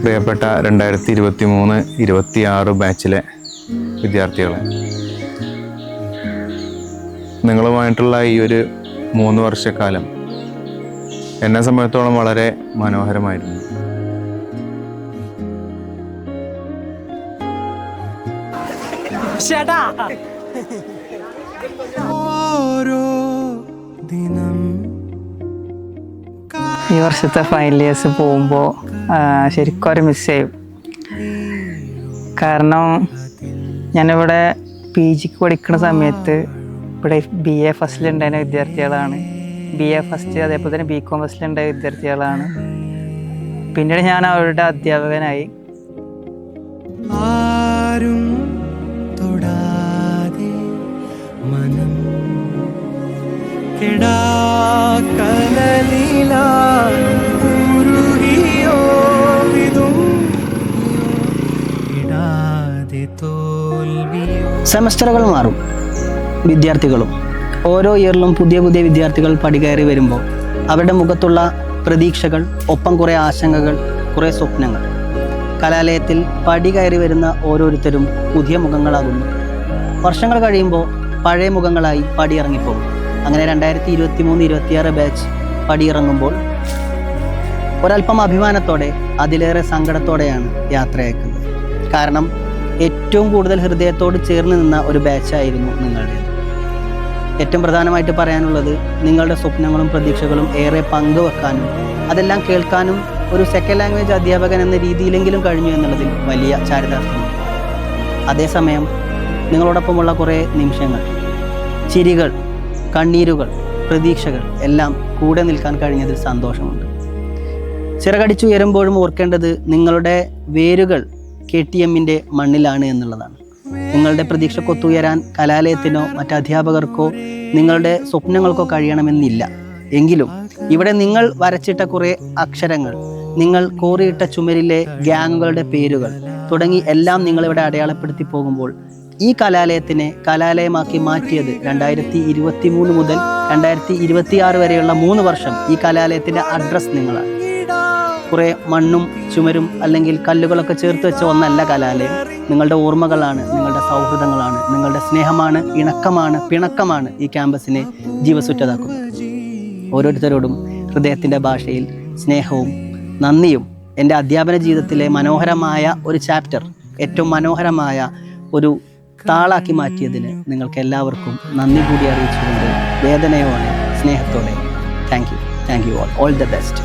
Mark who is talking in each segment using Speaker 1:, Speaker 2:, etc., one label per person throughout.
Speaker 1: പ്രിയപ്പെട്ട 2023-26 ബാച്ചിലെ വിദ്യാർത്ഥികളെ, നിങ്ങളുമായിട്ടുള്ള ഈ ഒരു 3 വർഷക്കാലം എന്നെ സംബന്ധിച്ചിടത്തോളം വളരെ മനോഹരമായിരുന്നു.
Speaker 2: ഈ വർഷത്തെ ഫൈനൽ ഇയേഴ്സ് പോകുമ്പോൾ ശരിക്കും ഒരു മിസ് ചെയ്യും. കാരണം ഞാനിവിടെ PGക്ക് പഠിക്കുന്ന സമയത്ത് ഇവിടെ BA ഫസ്റ്റിലുണ്ടായിരുന്ന വിദ്യാർത്ഥികളാണ്, BA ഫസ്റ്റ് അതേപോലെ തന്നെ BCom ഫസ്റ്റിലുണ്ടായ വിദ്യാർത്ഥികളാണ്. പിന്നീട് ഞാൻ അവരുടെ അധ്യാപകനായി.
Speaker 3: ആരും തൊടാതെ മനം
Speaker 4: സെമസ്റ്ററുകൾ മാറും, വിദ്യാർത്ഥികളും ഓരോ ഇയറിലും പുതിയ പുതിയ വിദ്യാർത്ഥികൾ പടികയറി വരുമ്പോൾ അവരുടെ മുഖത്തുള്ള പ്രതീക്ഷകൾ, ഒപ്പം കുറേ ആശങ്കകൾ, കുറേ സ്വപ്നങ്ങൾ. കലാലയത്തിൽ പടി കയറി വരുന്ന ഓരോരുത്തരും പുതിയ മുഖങ്ങളാകുന്നു. വർഷങ്ങൾ കഴിയുമ്പോൾ പഴയ മുഖങ്ങളായി പടിയിറങ്ങിപ്പോകും. അങ്ങനെ 2023-26 ബാച്ച് പടിയിറങ്ങുമ്പോൾ ഒരല്പം അഭിമാനത്തോടെ, അതിലേറെ സങ്കടത്തോടെയാണ് യാത്രയാക്കുന്നത്. കാരണം ഏറ്റവും കൂടുതൽ ഹൃദയത്തോട് ചേർന്ന് നിന്ന ഒരു ബാച്ചായിരുന്നു നിങ്ങളുടേത്. ഏറ്റവും പ്രധാനമായിട്ട് പറയാനുള്ളത്, നിങ്ങളുടെ സ്വപ്നങ്ങളും പ്രതീക്ഷകളും ഏറെ പങ്കുവെക്കാനും അതെല്ലാം കേൾക്കാനും ഒരു സെക്കൻഡ് ലാംഗ്വേജ് അധ്യാപകൻ എന്ന രീതിയിലെങ്കിലും കഴിഞ്ഞു എന്നുള്ളതിൽ വലിയ ചാരിതാർത്ഥ്യമുണ്ട്. അതേസമയം നിങ്ങളോടൊപ്പമുള്ള കുറേ നിമിഷങ്ങൾ, ചിരികൾ, കണ്ണീരുകൾ, പ്രതീക്ഷകൾ എല്ലാം കൂടെ നിൽക്കാൻ കഴിഞ്ഞതിൽ സന്തോഷമുണ്ട്. ചിറകടിച്ചുയരുമ്പോഴും ഓർക്കേണ്ടത് നിങ്ങളുടെ വേരുകൾ KTMന്റെ മണ്ണിലാണ് എന്നുള്ളതാണ്. നിങ്ങളുടെ പ്രതീക്ഷക്കൊത്തുയരാൻ കലാലയത്തിനോ മറ്റധ്യാപകർക്കോ നിങ്ങളുടെ സ്വപ്നങ്ങൾക്കോ കഴിയണമെന്നില്ല. എങ്കിലും ഇവിടെ നിങ്ങൾ വരച്ചിട്ട കുറേ അക്ഷരങ്ങൾ, നിങ്ങൾ കോറിയിട്ട ചുമരിലെ ഗ്യാങ്ങുകളുടെ പേരുകൾ തുടങ്ങി എല്ലാം നിങ്ങളിവിടെ അടയാളപ്പെടുത്തി പോകുമ്പോൾ ഈ കലാലയത്തിനെ കലാലയമാക്കി മാറ്റിയത് 2023 മുതൽ 2026 വരെയുള്ള 3 വർഷം ഈ കലാലയത്തിൻ്റെ അഡ്രസ് നിങ്ങളാണ്. കുറേ മണ്ണും ചുമരും അല്ലെങ്കിൽ കല്ലുകളൊക്കെ ചേർത്ത് വെച്ച ഒന്നല്ല കലാലയം. നിങ്ങളുടെ ഓർമ്മകളാണ്, നിങ്ങളുടെ സൗഹൃദങ്ങളാണ്, നിങ്ങളുടെ സ്നേഹമാണ്, ഇണക്കമാണ്, പിണക്കമാണ് ഈ ക്യാമ്പസിനെ ജീവസുറ്റതാക്കുന്നത്. ഓരോരുത്തരോടും ഹൃദയത്തിൻ്റെ ഭാഷയിൽ സ്നേഹവും നന്ദിയും എൻ്റെ അധ്യാപന ജീവിതത്തിലെ മനോഹരമായ ഒരു ചാപ്റ്റർ, ഏറ്റവും മനോഹരമായ ഒരു താളാക്കി മാറ്റിയതിന് നിങ്ങൾക്ക് എല്ലാവർക്കും നന്ദി കൂടി അറിയിച്ചുകൊണ്ട് വേദനയോടെ, സ്നേഹത്തോടെ thank you all the best.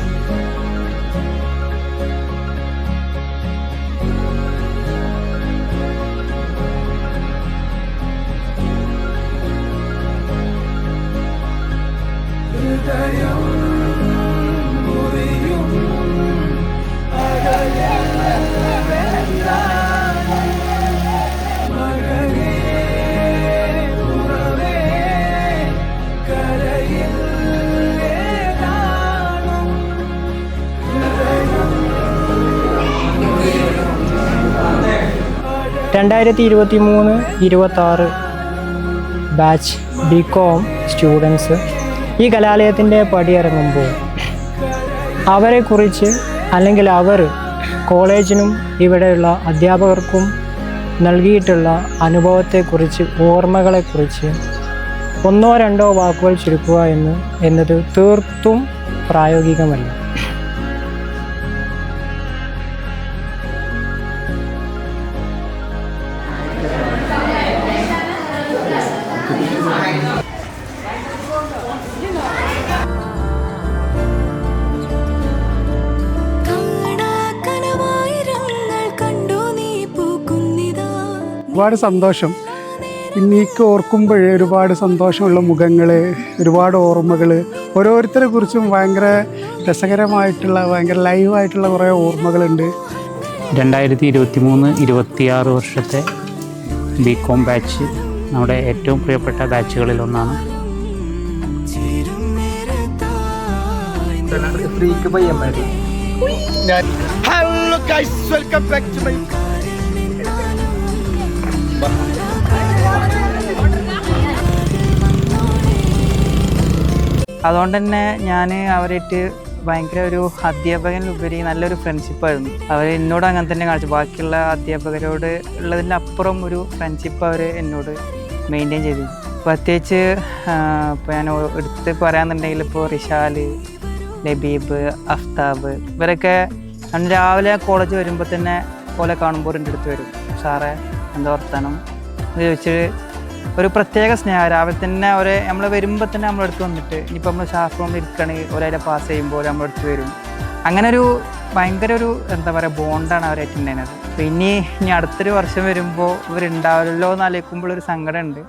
Speaker 5: രണ്ടായിരത്തി 23-26 ബാച്ച് BCom സ്റ്റുഡൻസ് ഈ കലാലയത്തിൻ്റെ പടിയിറങ്ങുമ്പോൾ അവരെക്കുറിച്ച്, അല്ലെങ്കിൽ അവർ കോളേജിനും ഇവിടെയുള്ള അധ്യാപകർക്കും നൽകിയിട്ടുള്ള അനുഭവത്തെക്കുറിച്ച്, ഓർമ്മകളെക്കുറിച്ച് 1-2 വാക്കുകൾ ചുരുക്കുക എന്നത് തീർത്തും പ്രായോഗികമല്ല.
Speaker 6: ഒരുപാട് സന്തോഷം. ഇന്നീക്ക് ഓർക്കുമ്പോൾ ഒരുപാട് സന്തോഷമുള്ള മുഖങ്ങൾ, ഒരുപാട് ഓർമ്മകൾ, ഓരോരുത്തരെ കുറിച്ചും ഭയങ്കര രസകരമായിട്ടുള്ള, ഭയങ്കര ലൈവായിട്ടുള്ള കുറേ ഓർമ്മകളുണ്ട്.
Speaker 7: 2023-26 വർഷത്തെ BCom ബാച്ച് നമ്മുടെ ഏറ്റവും പ്രിയപ്പെട്ട ബാച്ചുകളിലൊന്നാണ്.
Speaker 8: Hello guys, welcome back to my
Speaker 2: അതുകൊണ്ട് തന്നെ ഞാൻ അവരായിട്ട് ഭയങ്കര ഒരു അധ്യാപകനുപരി നല്ലൊരു ഫ്രണ്ട്ഷിപ്പായിരുന്നു. അവർ എന്നോട് അങ്ങനെ തന്നെ കാണിച്ചു. ബാക്കിയുള്ള അധ്യാപകരോട് ഉള്ളതിൻ്റെ അപ്പുറം ഒരു ഫ്രണ്ട്ഷിപ്പ് അവർ എന്നോട് മെയിൻറ്റെയിൻ ചെയ്തു. പ്രത്യേകിച്ച് ഇപ്പോൾ ഞാൻ എടുത്ത് പറയാന്നുണ്ടെങ്കിൽ ഇപ്പോൾ റിഷാൽ, ലബീബ്, അഫ്താബ് ഇവരൊക്കെ ഞാൻ രാവിലെ കോളേജ് വരുമ്പോൾ തന്നെ പോലെ കാണുമ്പോൾ എൻ്റെ അടുത്ത് വരും. സാറേ എന്താ വർത്താനം എന്ന് ചോദിച്ച് ഒരു പ്രത്യേക സ്നേഹം. രാവിലെ തന്നെ അവരെ നമ്മൾ വരുമ്പോൾ തന്നെ നമ്മളടുത്ത് വന്നിട്ട് ഇനിയിപ്പോൾ നമ്മൾ ശാസ്ത്രം ഇരിക്കുകയാണെങ്കിൽ ഒരാളെ പാസ് ചെയ്യുമ്പോൾ നമ്മളടുത്ത് വരും. അങ്ങനെ ഒരു ഭയങ്കര ഒരു എന്താ പറയുക ബോണ്ടാണ് അവരായിട്ടുണ്ടായിരുന്നത്. അപ്പോൾ ഇനി അടുത്തൊരു വർഷം വരുമ്പോൾ ഇവരുണ്ടാവില്ലല്ലോ എന്ന് ആലോചിക്കുമ്പോൾ ഒരു സങ്കടമുണ്ട്.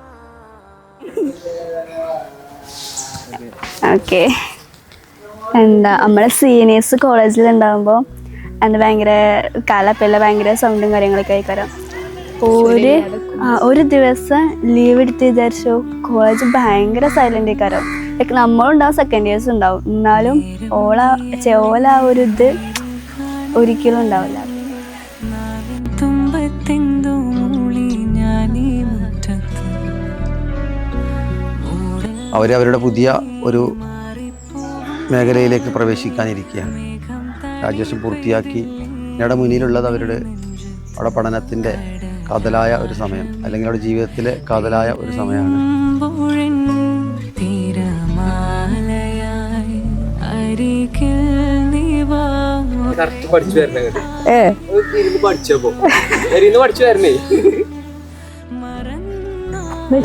Speaker 9: ഓക്കെ, എന്താ നമ്മളെ സീനിയേഴ്സ് കോളേജിൽ ഉണ്ടാകുമ്പോൾ ഭയങ്കര കാലപ്പല്ല ഭയങ്കര സൗണ്ടും കാര്യങ്ങളൊക്കെ ആയിക്കാരം. ഒരു ദിവസം ലീവ് എടുത്ത് വിചാരിച്ചു കോളേജ് ഭയങ്കര സൈലൻ്റ് ആയിക്കാരം. ലൈക്ക് നമ്മളുണ്ടാവും, സെക്കൻഡ് ഇയേഴ്സ് ഉണ്ടാവും, എന്നാലും ഓല ഒരു ഇത് ഒരിക്കലും ഉണ്ടാവില്ല.
Speaker 10: അവരവരുടെ പുതിയ ഒരു മേഖലയിലേക്ക് പ്രവേശിക്കാനിരിക്കുകയാണ്. ഗ്രാജുവേഷൻ പൂർത്തിയാക്കി ഞങ്ങളുടെ മുന്നിലുള്ളത് അവരുടെ അവിടെ പഠനത്തിൻ്റെ കാതലായ ഒരു സമയം, അല്ലെങ്കിൽ അവരുടെ ജീവിതത്തിലെ കാതലായ ഒരു സമയമാണ്.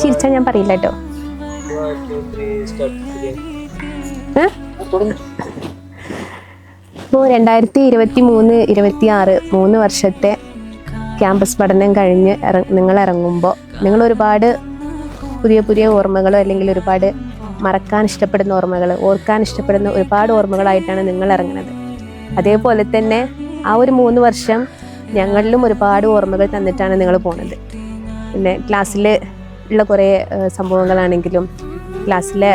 Speaker 11: ചിരിച്ചാ ഞാൻ പറയില്ല കേട്ടോ. ഇപ്പോൾ 2023-26 3 വർഷത്തെ ക്യാമ്പസ് പഠനം കഴിഞ്ഞ് നിങ്ങൾ ഇറങ്ങുമ്പോൾ നിങ്ങൾ ഒരുപാട് പുതിയ പുതിയ ഓർമ്മകളോ അല്ലെങ്കിൽ ഒരുപാട് മറക്കാൻ ഇഷ്ടപ്പെടുന്ന ഓർമ്മകൾ, ഓർക്കാൻ ഇഷ്ടപ്പെടുന്ന ഒരുപാട് ഓർമ്മകളായിട്ടാണ് നിങ്ങൾ ഇറങ്ങുന്നത്. അതേപോലെ തന്നെ ആ ഒരു 3 വർഷം ഞങ്ങളിലും ഒരുപാട് ഓർമ്മകൾ തന്നിട്ടാണ് നിങ്ങൾ പോകുന്നത്. പിന്നെ ക്ലാസ്സിൽ ഉള്ള കുറേ സംഭവങ്ങളാണെങ്കിലും ക്ലാസ്സിലെ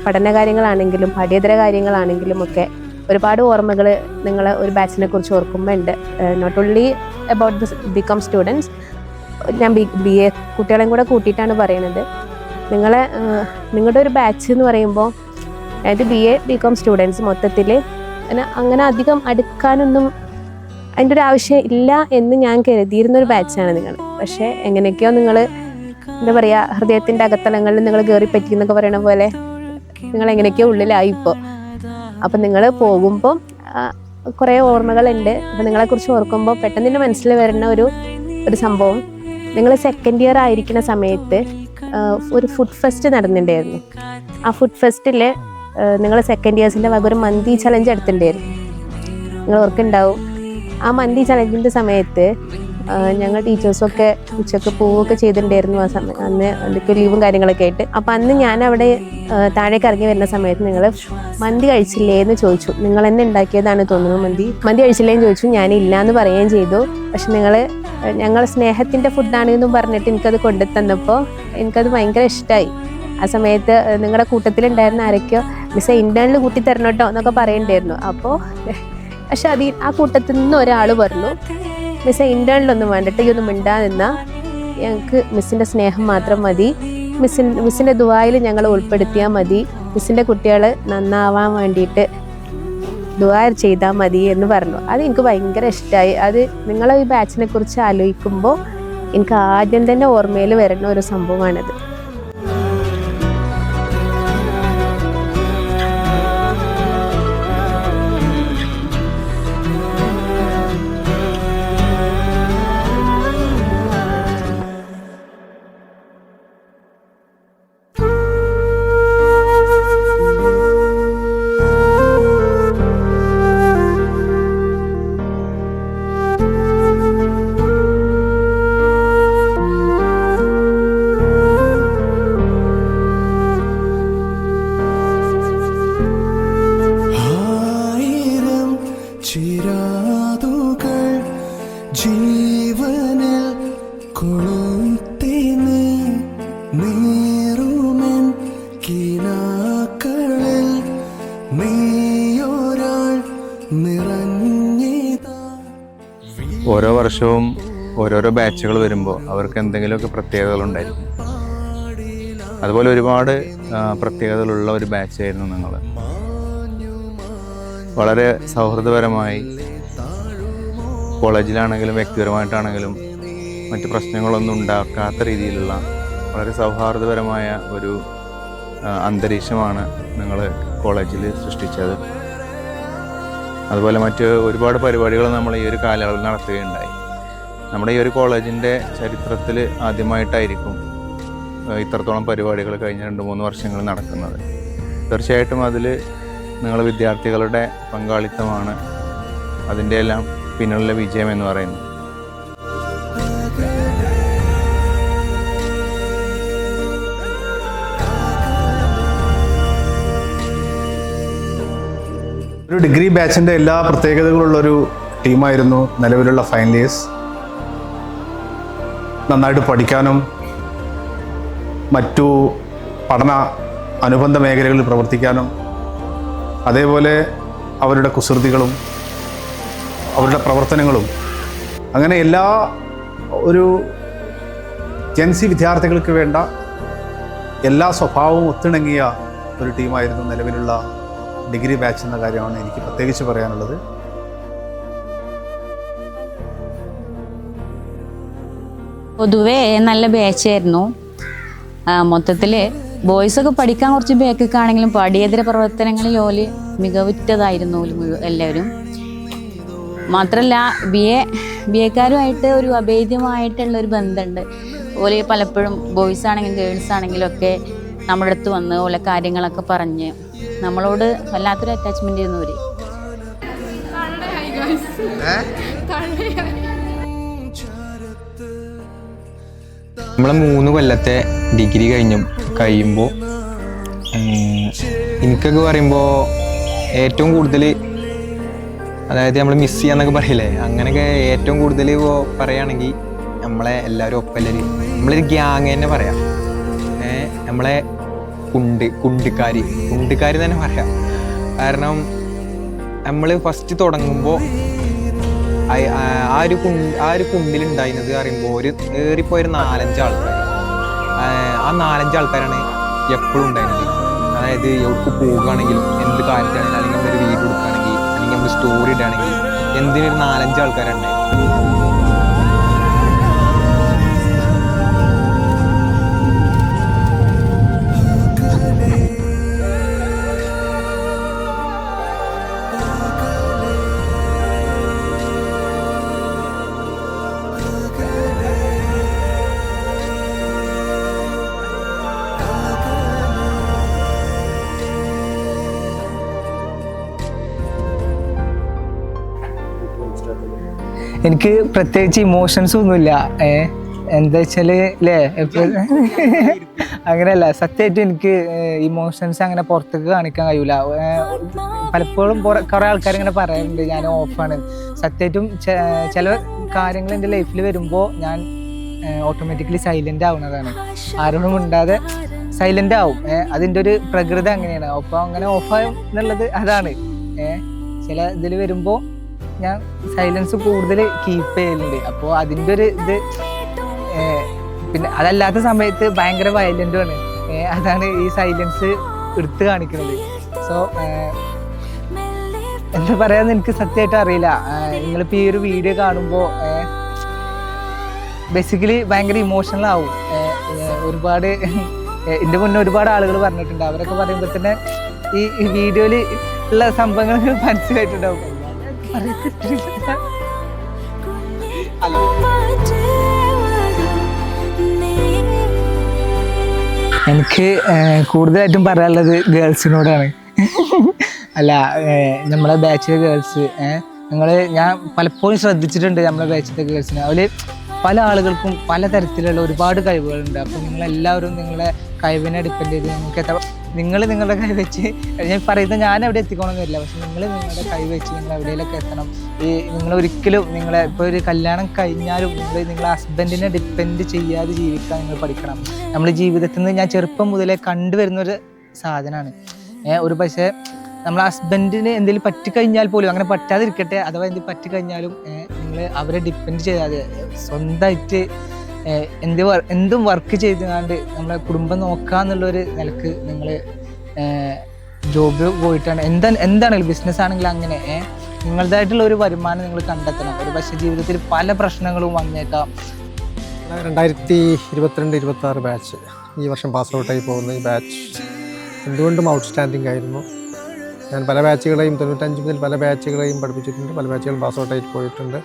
Speaker 11: പഠന കാര്യങ്ങളാണെങ്കിലും പാഠ്യേതര കാര്യങ്ങളാണെങ്കിലും ഒക്കെ ഒരുപാട് ഓർമ്മകൾ നിങ്ങൾ ഒരു ബാച്ചിനെ കുറിച്ച് ഓർക്കുമ്പോൾ ഉണ്ട്. Not only about the BCom students, ഞാൻ BA കുട്ടികളെയും കൂടെ കൂട്ടിയിട്ടാണ് പറയുന്നത്. നിങ്ങളുടെ ഒരു ബാച്ച് എന്ന് പറയുമ്പോൾ അതായത് BA BCom സ്റ്റുഡൻസ് മൊത്തത്തിൽ അങ്ങനെ അധികം അടുക്കാനൊന്നും അതിൻ്റെ ഒരു ആവശ്യം ഇല്ല എന്ന് ഞാൻ കരുതിയിരുന്നൊരു ബാച്ചാണ് നിങ്ങൾ. പക്ഷേ എങ്ങനെയൊക്കെയോ നിങ്ങൾ എന്താ പറയുക, ഹൃദയത്തിൻ്റെ അകത്തലങ്ങളിൽ നിങ്ങൾ കയറി പറ്റി എന്നൊക്കെ പറയുന്ന പോലെ നിങ്ങൾ എങ്ങനെയൊക്കെയോ ഉള്ളിലായി ഇപ്പോൾ. അപ്പം നിങ്ങൾ പോകുമ്പോൾ കുറേ ഓർമ്മകളുണ്ട്. അപ്പം നിങ്ങളെക്കുറിച്ച് ഓർക്കുമ്പോൾ പെട്ടെന്ന് എൻ്റെ മനസ്സിൽ വരുന്ന ഒരു സംഭവം, നിങ്ങൾ സെക്കൻഡ് ഇയർ ആയിരിക്കുന്ന സമയത്ത് ഒരു ഫുഡ് ഫെസ്റ്റ് നടന്നിട്ടുണ്ടായിരുന്നു. ആ ഫുഡ് ഫെസ്റ്റിൽ നിങ്ങൾ സെക്കൻഡ് ഇയേഴ്സിൻ്റെ വക ഒരു മന്തി ചലഞ്ച് എടുത്തിട്ടുണ്ടായിരുന്നു. നിങ്ങൾ ഓർക്കുന്നുണ്ടാവും. ആ മന്തി ചലഞ്ചിൻ്റെ സമയത്ത് ഞങ്ങൾ ടീച്ചേഴ്സൊക്കെ ഉച്ചക്ക് പോവുകയൊക്കെ ചെയ്തിട്ടുണ്ടായിരുന്നു. ആ സമയം അന്ന് എന്തൊക്കെ ലീവും കാര്യങ്ങളൊക്കെ ആയിട്ട്. അപ്പം അന്ന് ഞാൻ അവിടെ താഴേക്ക് ഇറങ്ങി വരുന്ന സമയത്ത് നിങ്ങൾ മന്തി കഴിച്ചില്ലേ എന്ന് ചോദിച്ചു. നിങ്ങൾ എന്നെ ഉണ്ടാക്കിയതാണ് തോന്നുന്നു മന്തി കഴിച്ചില്ലേ എന്ന് ചോദിച്ചു. ഞാനില്ല എന്ന് പറയുകയും ചെയ്തു. പക്ഷെ ഞങ്ങൾ സ്നേഹത്തിൻ്റെ ഫുഡാണെന്നും പറഞ്ഞിട്ട് എനിക്കത് കൊണ്ടുതന്നപ്പോൾ എനിക്കത് ഭയങ്കര ഇഷ്ടമായി. ആ സമയത്ത് നിങ്ങളുടെ കൂട്ടത്തിലുണ്ടായിരുന്ന ആരൊക്കെയോ മിസ്സേ ഇന്റേണൽ കൂട്ടി തരണം കേട്ടോ എന്നൊക്കെ പറയണ്ടായിരുന്നു. അപ്പോൾ പക്ഷെ ആ കൂട്ടത്തിൽ നിന്ന് ഒരാൾ പറഞ്ഞു, മിസ്സേ ഇന്റേണലൊന്നും വേണ്ടിട്ട് ഈ ഒന്നും മിണ്ടാതിരുന്നാൽ ഞങ്ങൾക്ക് മിസ്സിൻ്റെ സ്നേഹം മാത്രം മതി, മിസ്സിൻ്റെ ദുആയിൽ ഞങ്ങൾ ഉൾപ്പെടുത്തിയാൽ മതി, മിസ്സിൻ്റെ കുട്ടികൾ നന്നാവാൻ വേണ്ടിയിട്ട് ദുആ ചെയ്താൽ മതി എന്ന് പറഞ്ഞു. അത് എനിക്ക് ഭയങ്കര ഇഷ്ടമായി. അത് നിങ്ങളെ ഈ ബാച്ചിനെ കുറിച്ച് ആലോചിക്കുമ്പോൾ എനിക്ക് ആദ്യം തന്നെ ഓർമ്മയിൽ വരുന്ന ഒരു സംഭവമാണിത്.
Speaker 1: വർഷവും ഓരോരോ ബാച്ചുകൾ വരുമ്പോൾ അവർക്ക് എന്തെങ്കിലുമൊക്കെ പ്രത്യേകതകളുണ്ടായിരിക്കും. അതുപോലെ ഒരുപാട് പ്രത്യേകതകളുള്ള ഒരു ബാച്ചായിരുന്നു നിങ്ങൾ. വളരെ സൗഹൃദപരമായി കോളേജിലാണെങ്കിലും വ്യക്തിപരമായിട്ടാണെങ്കിലും മറ്റ് പ്രശ്നങ്ങളൊന്നും ഉണ്ടാക്കാത്ത രീതിയിലുള്ള വളരെ സൗഹാർദ്ദപരമായ ഒരു അന്തരീക്ഷമാണ് നിങ്ങൾ കോളേജിൽ സൃഷ്ടിച്ചത്. അതുപോലെ മറ്റ് ഒരുപാട് പരിപാടികൾ നമ്മൾ ഈ ഒരു കാലയളവിൽ നടത്തുകയുണ്ടായി. നമ്മുടെ ഈ ഒരു കോളേജിൻ്റെ ചരിത്രത്തിൽ ആദ്യമായിട്ടായിരിക്കും ഇത്രത്തോളം പരിപാടികൾ കഴിഞ്ഞ 2-3 വർഷങ്ങൾ നടക്കുന്നത്. തീർച്ചയായിട്ടും അതിൽ നിങ്ങൾ വിദ്യാർത്ഥികളുടെ പങ്കാളിത്തമാണ് അതിൻ്റെ എല്ലാം പിന്നിലുള്ള വിജയം എന്ന് പറയുന്നത്.
Speaker 12: ഒരു ഡിഗ്രി ബാച്ചിൻ്റെ എല്ലാ പ്രത്യേകതകളുള്ളൊരു ടീമായിരുന്നു നിലവിലുള്ള ഫൈനൽ ഇയേഴ്സ്. നന്നായിട്ട് പഠിക്കാനും മറ്റു പഠന അനുബന്ധ മേഖലകളിൽ പ്രവർത്തിക്കാനും അതേപോലെ അവരുടെ കുസൃതികളും അവരുടെ പ്രവർത്തനങ്ങളും അങ്ങനെ എല്ലാ ഒരു ജെൻസി വിദ്യാർത്ഥികൾക്ക് വേണ്ട എല്ലാ സ്വഭാവവും ഒത്തിണങ്ങിയ ഒരു ടീമായിരുന്നു നിലവിലുള്ള ഡിഗ്രി ബാച്ച് എന്ന കാര്യമാണ് എനിക്ക് പ്രത്യേകിച്ച് പറയാനുള്ളത്.
Speaker 13: പൊതുവേ നല്ല ബാച്ചായിരുന്നു. മൊത്തത്തിൽ ബോയ്സൊക്കെ പഠിക്കാൻ കുറച്ച് ബാക്കൊക്കെ ആണെങ്കിലും പഠിയേതര പ്രവർത്തനങ്ങളിൽ ഓല് മികവുറ്റതായിരുന്നു എല്ലാവരും. മാത്രമല്ല ബി എക്കാരുമായിട്ട് ഒരു അഭേദ്യമായിട്ടുള്ളൊരു ബന്ധമുണ്ട്. ഓല് പലപ്പോഴും ബോയ്സ് ആണെങ്കിലും ഗേൾസ് ആണെങ്കിലും ഒക്കെ നമ്മുടെ അടുത്ത് വന്ന് ഓലെ കാര്യങ്ങളൊക്കെ പറഞ്ഞ് നമ്മളോട് വല്ലാത്തൊരു അറ്റാച്ച്മെൻ്റ് ചെയ്യുന്നു അവർ.
Speaker 14: നമ്മളെ 3 കൊല്ലത്തെ ഡിഗ്രി കഴിയുമ്പോൾ എനിക്കൊക്കെ പറയുമ്പോൾ ഏറ്റവും കൂടുതൽ അതായത് നമ്മൾ മിസ് ചെയ്യാന്നൊക്കെ പറയില്ലേ, അങ്ങനെയൊക്കെ ഏറ്റവും കൂടുതൽ പറയുകയാണെങ്കിൽ നമ്മളെ എല്ലാവരും ഒപ്പല്ലൊരു നമ്മളൊരു ഗ്യാങ് തന്നെ പറയാം. നമ്മളെ കുണ്ടിക്കാരി തന്നെ പറയാം. കാരണം നമ്മൾ ഫസ്റ്റ് തുടങ്ങുമ്പോൾ ആ ഒരു കുണ്ടിലുണ്ടായിരുന്നത് പറയുമ്പോൾ ഏറിപ്പോയൊരു 4-5 ആൾക്കാർ. ആ 4-5 ആൾക്കാരാണ് എപ്പോഴും ഉണ്ടായിരുന്നത്. അതായത് എവിടെ പോകുകയാണെങ്കിലും എന്ത് കാര്യത്തിലാണെങ്കിലും അല്ലെങ്കിൽ നമ്മളൊരു വീഡിയോ എടുക്കുകയാണെങ്കിൽ അല്ലെങ്കിൽ നമ്മൾ സ്റ്റോറി ഇടുകയാണെങ്കിൽ എന്തിനൊരു 4-5 ആൾക്കാരുണ്ടായിരുന്നു.
Speaker 2: എനിക്ക് പ്രത്യേകിച്ച് ഇമോഷൻസ് ഒന്നുമില്ല. എന്താ വെച്ചാൽ അല്ലേ, അങ്ങനെയല്ല, സത്യമായിട്ടും എനിക്ക് ഇമോഷൻസ് അങ്ങനെ പുറത്തേക്ക് കാണിക്കാൻ കഴിയൂല. പലപ്പോഴും കുറേ ആൾക്കാർ ഇങ്ങനെ പറയാറുണ്ട് ഞാൻ ഓഫാണ്. സത്യമായിട്ടും ചില കാര്യങ്ങൾ എൻ്റെ ലൈഫിൽ വരുമ്പോൾ ഞാൻ ഓട്ടോമാറ്റിക്കലി സൈലൻ്റ് ആവുന്നതാണ്. ആരോടും മിണ്ടാതെ സൈലൻ്റ് ആവും. അതിൻ്റെ ഒരു പ്രകൃതി അങ്ങനെയാണ്. അപ്പോൾ അങ്ങനെ ഓഫാവും എന്നുള്ളത് അതാണ്. ചില ഇതിൽ വരുമ്പോൾ ഞാൻ സൈലൻസ് കൂടുതൽ കീപ്പ് ചെയ്യലുണ്ട്. അപ്പോൾ അതിൻ്റെ ഒരു ഇത് പിന്നെ അതല്ലാത്ത സമയത്ത് ഭയങ്കര വയലൻ്റുമാണ്. അതാണ് ഈ സൈലൻസ് എടുത്ത് കാണിക്കുന്നത്. സോ എന്താ പറയാന്ന് എനിക്ക് സത്യമായിട്ട് അറിയില്ല. നിങ്ങളിപ്പോൾ ഈ ഒരു വീഡിയോ കാണുമ്പോൾ ബേസിക്കലി ഭയങ്കര ഇമോഷണൽ ആവും. ഒരുപാട് എൻ്റെ മുന്നേ ഒരുപാട് ആളുകൾ പറഞ്ഞിട്ടുണ്ട്. അവരൊക്കെ പറയുമ്പോൾ തന്നെ ഈ വീഡിയോയിൽ ഉള്ള സംഭവങ്ങൾ മനസ്സിലായിട്ടുണ്ടാവും. എനിക്ക് കൂടുതലായിട്ടും പറയാനുള്ളത് ഗേൾസിനോടാണ്. അല്ല, നമ്മളെ ബാച്ചിലെ ഗേൾസ് ഞാൻ പലപ്പോഴും ശ്രദ്ധിച്ചിട്ടുണ്ട്. നമ്മളെ ബാച്ചിലെ ഗേൾസിനെ അവർ പല ആളുകൾക്കും പല തരത്തിലുള്ള ഒരുപാട് കഴിവുകളുണ്ട്. അപ്പോൾ നിങ്ങളെല്ലാവരും നിങ്ങളുടെ കഴിവിനെ ഡിപ്പെൻഡ് ചെയ്ത് നിങ്ങൾ നിങ്ങളുടെ കൈ വെച്ച്, ഞാൻ പറയുന്നത് ഞാൻ എവിടെ എത്തിക്കണമെന്നില്ല, പക്ഷെ നിങ്ങൾ നിങ്ങളുടെ കൈ വെച്ച് നിങ്ങൾ എവിടെയെങ്കിലൊക്കെ എത്തണം. നിങ്ങൾ ഒരിക്കലും നിങ്ങളെ ഇപ്പോൾ ഒരു കല്യാണം കഴിഞ്ഞാലും നിങ്ങളെ ഹസ്ബൻഡിനെ ഡിപ്പെൻഡ് ചെയ്യാതെ ജീവിക്കാൻ നിങ്ങൾ പഠിക്കണം. നമ്മൾ ജീവിതത്തിൽ നിന്ന് ഞാൻ ചെറുപ്പം മുതലേ കണ്ടുവരുന്നൊരു സാധനമാണ്. ഒരു പക്ഷേ നമ്മൾ ഹസ്ബൻഡിന് എന്തെങ്കിലും പറ്റിക്കഴിഞ്ഞാൽ പോലും, അങ്ങനെ പറ്റാതിരിക്കട്ടെ, അഥവാ എന്തെങ്കിലും പറ്റിക്കഴിഞ്ഞാലും നിങ്ങൾ നമ്മൾ അവരെ ഡിപ്പെൻഡ് ചെയ്യാതെ സ്വന്തമായിട്ട് എന്തും വർക്ക് ചെയ്തുകൊണ്ട് നമ്മളെ കുടുംബം നോക്കാന്നുള്ളൊരു നിലക്ക് നിങ്ങൾ ജോബ് പോയിട്ടാണ് എന്താണെങ്കിലും ബിസിനസ് ആണെങ്കിലും അങ്ങനെ നിങ്ങളുടേതായിട്ടുള്ള ഒരു വരുമാനം നിങ്ങൾ കണ്ടെത്തണം. ഒരു പക്ഷേ ജീവിതത്തിൽ പല പ്രശ്നങ്ങളും വന്നേക്കാം.
Speaker 15: 2022-26 ബാച്ച് ഈ വർഷം പാസ് ഔട്ടായി പോകുന്ന ഈ ബാച്ച് എന്തുകൊണ്ടും ഔട്ട്സ്റ്റാൻഡിംഗ് ആയിരുന്നു. ഞാൻ പല ബാച്ചുകളെയും 95 മുതൽ പല ബാച്ചുകളെയും പഠിപ്പിച്ചിട്ടുണ്ട്, പല ബാച്ചുകളും പാസ് ഔട്ടായിട്ട് പോയിട്ടുണ്ട്.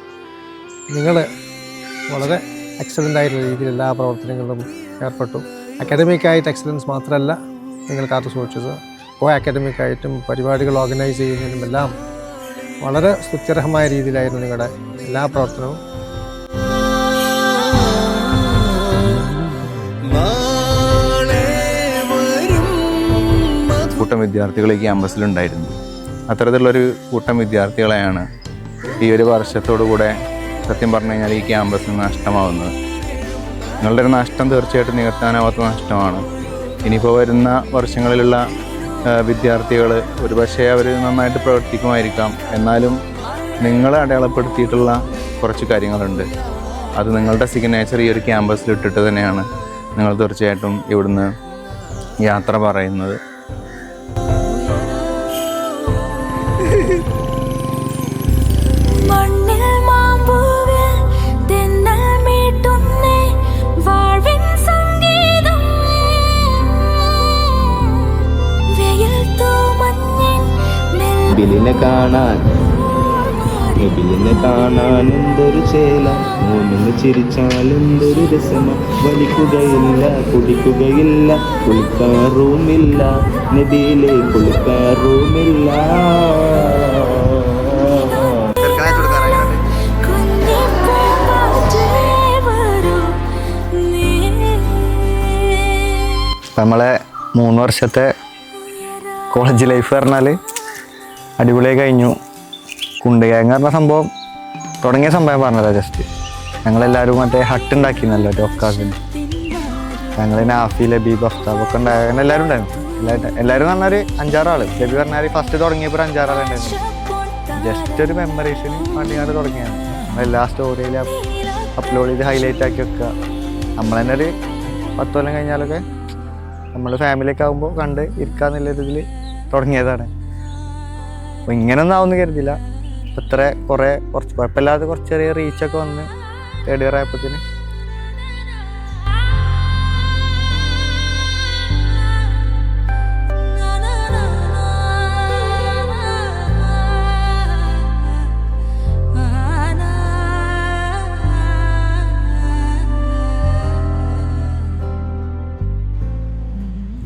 Speaker 15: നിങ്ങൾ വളരെ എക്സലൻ്റ് ആയിട്ടുള്ള രീതിയിൽ എല്ലാ പ്രവർത്തനങ്ങളിലും ഏർപ്പെട്ടു. അക്കാഡമിക്കായിട്ട് എക്സലൻസ് മാത്രമല്ല നിങ്ങൾ കാത്തു സൂക്ഷിച്ചത്, അക്കാഡമിക്കായിട്ടും പരിപാടികൾ ഓർഗനൈസ് ചെയ്യുന്നതിനും എല്ലാം വളരെ സ്തുത്യർഹമായ രീതിയിലായിരുന്നു നിങ്ങളുടെ എല്ലാ പ്രവർത്തനവും.
Speaker 1: കൂട്ടം വിദ്യാർത്ഥികൾ ഈ ക്യാമ്പസിലുണ്ടായിരുന്നു. അത്തരത്തിലുള്ളൊരു കൂട്ടം വിദ്യാർത്ഥികളെയാണ് ഈ ഒരു വർഷത്തോടു കൂടെ സത്യം പറഞ്ഞു കഴിഞ്ഞാൽ ഈ ക്യാമ്പസ് നഷ്ടമാവുന്നത്. നിങ്ങളുടെ ഒരു നഷ്ടം തീർച്ചയായിട്ടും നികത്താനാവാത്ത നഷ്ടമാണ്. ഇനിയിപ്പോൾ വരുന്ന വർഷങ്ങളിലുള്ള വിദ്യാർത്ഥികൾ ഒരു പക്ഷേ അവർ നന്നായിട്ട് പ്രവർത്തിക്കുമായിരിക്കാം, എന്നാലും നിങ്ങൾ അടയാളപ്പെടുത്തിയിട്ടുള്ള കുറച്ച് കാര്യങ്ങളുണ്ട്. അത് നിങ്ങളുടെ സിഗ്നേച്ചർ ഈ ഒരു ക്യാമ്പസിൽ ഇട്ടിട്ട് തന്നെയാണ് നിങ്ങൾ തീർച്ചയായിട്ടും ഇവിടുന്ന് യാത്ര പറയുന്നത്.
Speaker 3: നബിലിനെ കാണാൻ എന്തൊരു ചേല, മോനെന്ന് ചിരിച്ചാൽ എന്തൊരു രസമ, വലിക്കുകയില്ല കുടിക്കുകയില്ല കുളിക്കാറുമില്ല, നബിയിലെ കുളിക്കാറുമില്ല.
Speaker 16: നമ്മളെ 3 വർഷത്തെ കോളേജ് ലൈഫ് പറഞ്ഞാൽ അടിപൊളിയായി കഴിഞ്ഞു. കുണ്ട് ഗ്യാങ് പറഞ്ഞ സംഭവം തുടങ്ങിയ സംഭവം പറഞ്ഞതാ. ജസ്റ്റ് ഞങ്ങളെല്ലാവരും മറ്റേ ഹട്ട് ഉണ്ടാക്കിയിരുന്നല്ലോ ഒക്കാസിന്. ഞങ്ങൾ നാഫി ലബി ബഫ്താബൊക്കെ ഉണ്ടായിരുന്നു, എല്ലാവരും ഉണ്ടായിരുന്നു. എല്ലാവരും പറഞ്ഞാൽ 5-6 ആൾ. ലബി പറഞ്ഞാൽ ഫസ്റ്റ് തുടങ്ങിയപ്പോൾ 5-6 ആൾ ഉണ്ടായിരുന്നു. ജസ്റ്റ് ഒരു മെമ്മറീസിന് വേണ്ടിയാണ് തുടങ്ങിയത്. നമ്മളെല്ലാ സ്റ്റോറിയിലും അപ്ലോഡ് ചെയ്ത് ഹൈലൈറ്റ് ആക്കി വെക്കുക. നമ്മൾ തന്നെ ഒരു 10 കൊല്ലം കഴിഞ്ഞാലൊക്കെ നമ്മൾ ഫാമിലിയൊക്കെ ആകുമ്പോൾ കണ്ട് ഇരിക്കാന്നുള്ള ഇതിൽ തുടങ്ങിയതാണ്. അപ്പോൾ ഇങ്ങനെയൊന്നും ആവുമെന്ന് കരുതില്ല. ഇത്ര കുറച്ച് കുഴപ്പമില്ലാതെ കുറച്ച് ചെറിയ റീച്ചൊക്കെ വന്ന് 3rd ഇയർ ആയപ്പോഴത്തേന്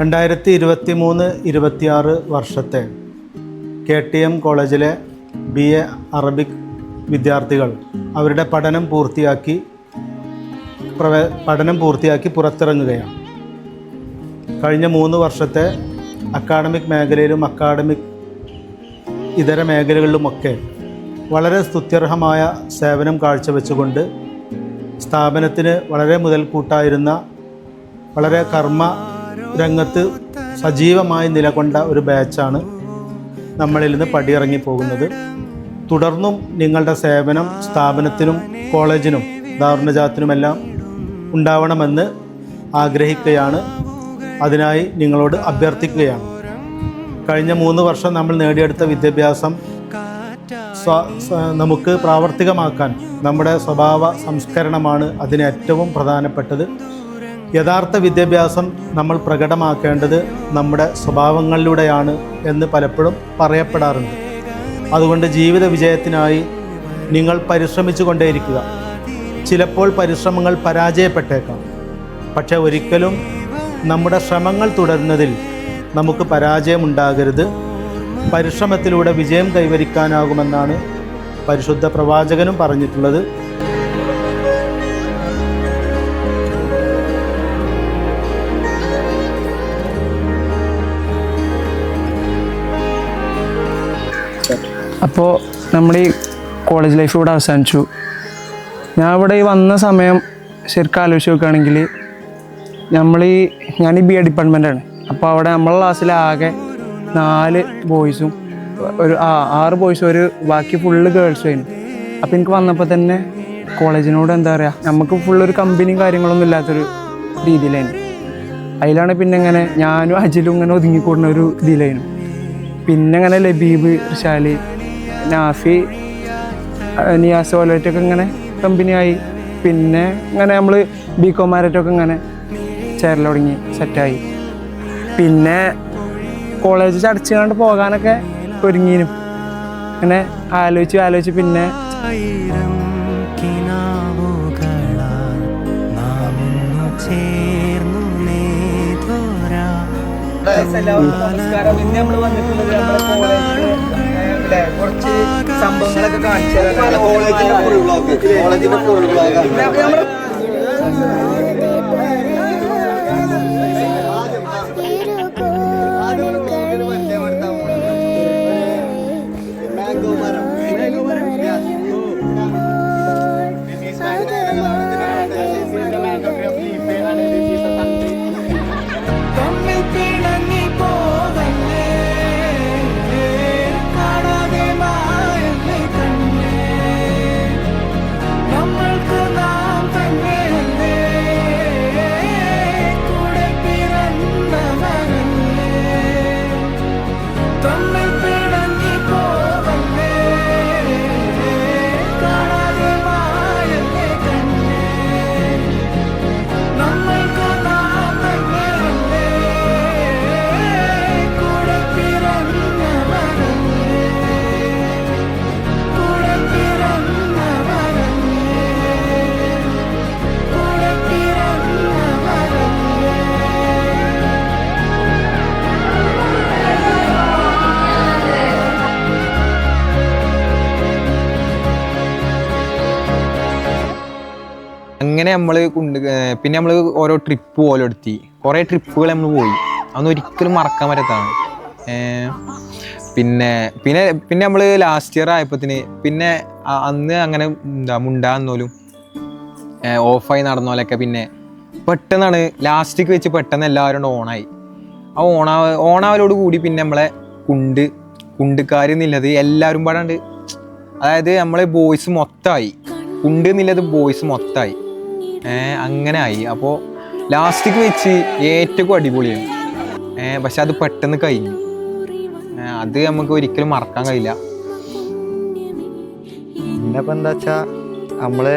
Speaker 6: രണ്ടായിരത്തി 23-26 വർഷത്തെ KTM കോളേജിലെ BA അറബിക് വിദ്യാർത്ഥികൾ അവരുടെ പഠനം പൂർത്തിയാക്കി പുറത്തിറങ്ങുകയാണ്. കഴിഞ്ഞ 3 വർഷത്തെ അക്കാഡമിക് മേഖലയിലും ഇതര മേഖലകളിലുമൊക്കെ വളരെ സ്തുത്യർഹമായ സേവനം കാഴ്ചവെച്ചുകൊണ്ട് സ്ഥാപനത്തിന് വളരെ മുതൽക്കൂട്ടായിരുന്ന, വളരെ കർമ്മ രംഗത്ത് സജീവമായി നിലകൊണ്ട ഒരു ബാച്ചാണ് നമ്മളിൽ നിന്ന് പടിയിറങ്ങി പോകുന്നത്. തുടർന്നും നിങ്ങളുടെ സേവനം സ്ഥാപനത്തിനും കോളേജിനും ദാറുന്നജാത്തിനുമെല്ലാം ഉണ്ടാവണമെന്ന് ആഗ്രഹിക്കുകയാണ്. അതിനായി നിങ്ങളോട് അഭ്യർത്ഥിക്കുകയാണ്. കഴിഞ്ഞ 3 വർഷം നമ്മൾ നേടിയെടുത്ത വിദ്യാഭ്യാസം നമുക്ക് പ്രാവർത്തികമാക്കാൻ നമ്മുടെ സ്വഭാവ സംസ്കരണമാണ് അതിന് ഏറ്റവും പ്രധാനപ്പെട്ടത്. യഥാർത്ഥ വിദ്യാഭ്യാസം നമ്മൾ പ്രകടമാക്കേണ്ടത് നമ്മുടെ സ്വഭാവങ്ങളിലൂടെയാണ് എന്ന് പലപ്പോഴും പറയപ്പെടാറുണ്ട്. അതുകൊണ്ട് ജീവിത വിജയത്തിനായി നിങ്ങൾ പരിശ്രമിച്ചു കൊണ്ടേയിരിക്കുക. ചിലപ്പോൾ പരിശ്രമങ്ങൾ പരാജയപ്പെട്ടേക്കാം, പക്ഷെ ഒരിക്കലും നമ്മുടെ ശ്രമങ്ങൾ തുടരുന്നതിൽ നമുക്ക് പരാജയമുണ്ടാകരുത്. പരിശ്രമത്തിലൂടെ വിജയം കൈവരിക്കാനാകുമെന്നാണ് പരിശുദ്ധ പ്രവാചകനും പറഞ്ഞിട്ടുള്ളത്.
Speaker 2: അപ്പോൾ നമ്മുടെ ഈ കോളേജ് ലൈഫ് ഇവിടെ അവസാനിച്ചു. ഞാൻ ഇവിടെ വന്ന സമയം ശരിക്കും ആലോചിച്ച് നോക്കുകയാണെങ്കിൽ ഞാൻ BA ഡിപ്പാർട്ട്മെൻറ്റാണ്. അപ്പോൾ അവിടെ നമ്മളെ ക്ലാസ്സിൽ ആകെ 4 ബോയ്സും 6 ബോയ്സും ബാക്കി ഫുള്ള് ഗേൾസും ആയിരുന്നു.
Speaker 17: അപ്പോൾ എനിക്ക് വന്നപ്പോൾ തന്നെ കോളേജിനോട് എന്താ പറയുക, നമുക്ക് ഫുള്ളൊരു കമ്പനിയും കാര്യങ്ങളൊന്നും ഇല്ലാത്തൊരു രീതിയിലായിരുന്നു. അതിലാണ് പിന്നെ ഇങ്ങനെ ഞാനും അജിലും ഇങ്ങനെ ഒതുങ്ങിക്കൂടുന്ന ഒരു ഇതിലായിരുന്നു. പിന്നെ ഇങ്ങനെ ലബീബ്, ഋഷാല്, നാഫി, നിയാസ് ഓലറ്റൊക്കെ ഇങ്ങനെ കമ്പനിയായി. പിന്നെ ഇങ്ങനെ നമ്മൾ ബികോമാരായിട്ടൊക്കെ ഇങ്ങനെ ചേരൽ തുടങ്ങി, സെറ്റായി. പിന്നെ കോളേജ് ചടച്ചുകൊണ്ട് പോകാനൊക്കെ ഒരുങ്ങിനും അങ്ങനെ ആലോചിച്ച് പിന്നെ
Speaker 2: നമസ്കാരം. ഇന്ന് നമ്മൾ വന്നിട്ടുള്ളത് നമ്മുടെ കോളേജിലെ കുറച്ച് സംഭവങ്ങളൊക്കെ കാണിച്ചു
Speaker 14: അങ്ങനെ നമ്മൾ പിന്നെ നമ്മൾ ഓരോ ട്രിപ്പ് പോലെ എടുത്തി, കുറേ ട്രിപ്പുകൾ നമ്മൾ പോയി. അതൊന്നും ഒരിക്കലും മറക്കാൻ പറ്റാത്തതാണ്. പിന്നെ പിന്നെ പിന്നെ നമ്മൾ ലാസ്റ്റ് ഇയർ ആയപ്പോഴത്തിന് പിന്നെ അന്ന് അങ്ങനെ മുണ്ടാന്നോലും ഓഫായി നടന്നോലൊക്കെ പിന്നെ പെട്ടെന്നാണ് ലാസ്റ്റിക്ക് വെച്ച് പെട്ടെന്ന് എല്ലാവരും ഓണായി. ആ ഓണാവലോട് കൂടി പിന്നെ നമ്മളെ കുണ്ടുകാർ എന്നുള്ളത് എല്ലാവരും പാടാണ്ട്, അതായത് നമ്മളെ ബോയ്സ് മൊത്തമായി, കുണ്ട് എന്നുള്ളത് ബോയ്സ് മൊത്തമായി, അങ്ങനെ ആയി. അപ്പോൾ ലാസ്റ്റിക്ക് വെച്ച് ഏറ്റവും അടിപൊളിയാണ്. പക്ഷെ അത് പെട്ടെന്ന് കഴിഞ്ഞു. അത് നമുക്ക് ഒരിക്കലും മറക്കാൻ കഴിയില്ല.
Speaker 16: പിന്നെ ഇപ്പം എന്താ വെച്ചാൽ നമ്മൾ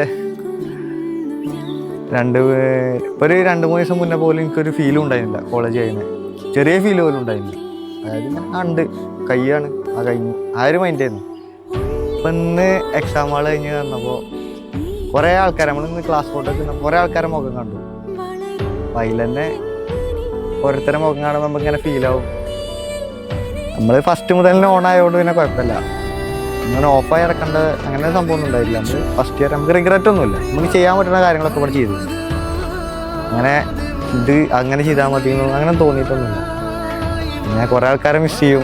Speaker 16: ഒരു 2-3 ദിവസം മുന്നേ പോലും എനിക്കൊരു ഫീലും ഉണ്ടായിരുന്നില്ല കോളേജ് കഴിയുന്നത്. ചെറിയ ഫീല് പോലും ഉണ്ടായിരുന്നില്ല. അതായത് ഉണ്ട് കയ്യാണ് ആ കഴിഞ്ഞു ആ ഒരു മൈൻഡായിരുന്നു. ഇപ്പം ഇന്ന് എക്സാം ഹാൾ കഴിഞ്ഞ് വന്നപ്പോൾ കുറേ ആൾക്കാർ, നമ്മളിന്ന് ക്ലാസ് ഫോട്ടോക്ക് കുറേ ആൾക്കാരെ മുഖം കണ്ടു. അപ്പം അതിൽ തന്നെ ഓരോരുത്തരുടെ മുഖം കാണുമ്പോൾ നമുക്ക് ഇങ്ങനെ ഫീലാവും. നമ്മൾ ഫസ്റ്റ് മുതൽ തന്നെ ഓണായതുകൊണ്ട് പിന്നെ കുഴപ്പമില്ല, അങ്ങനെ ഓഫായി ഇറക്കേണ്ട അങ്ങനെ സംഭവം ഒന്നും ഉണ്ടായില്ല. നമ്മൾ ഫസ്റ്റ് ഇയർ നമുക്ക് റിഗ്രറ്റ് ഒന്നുമില്ല, നമുക്ക് ചെയ്യാൻ പറ്റുന്ന കാര്യങ്ങളൊക്കെ ഇവിടെ ചെയ്തു. അങ്ങനെ അങ്ങനെ ചെയ്താൽ മതി അങ്ങനെ തോന്നിയിട്ടൊന്നുമില്ല. പിന്നെ കുറേ ആൾക്കാരെ മിസ് ചെയ്യും,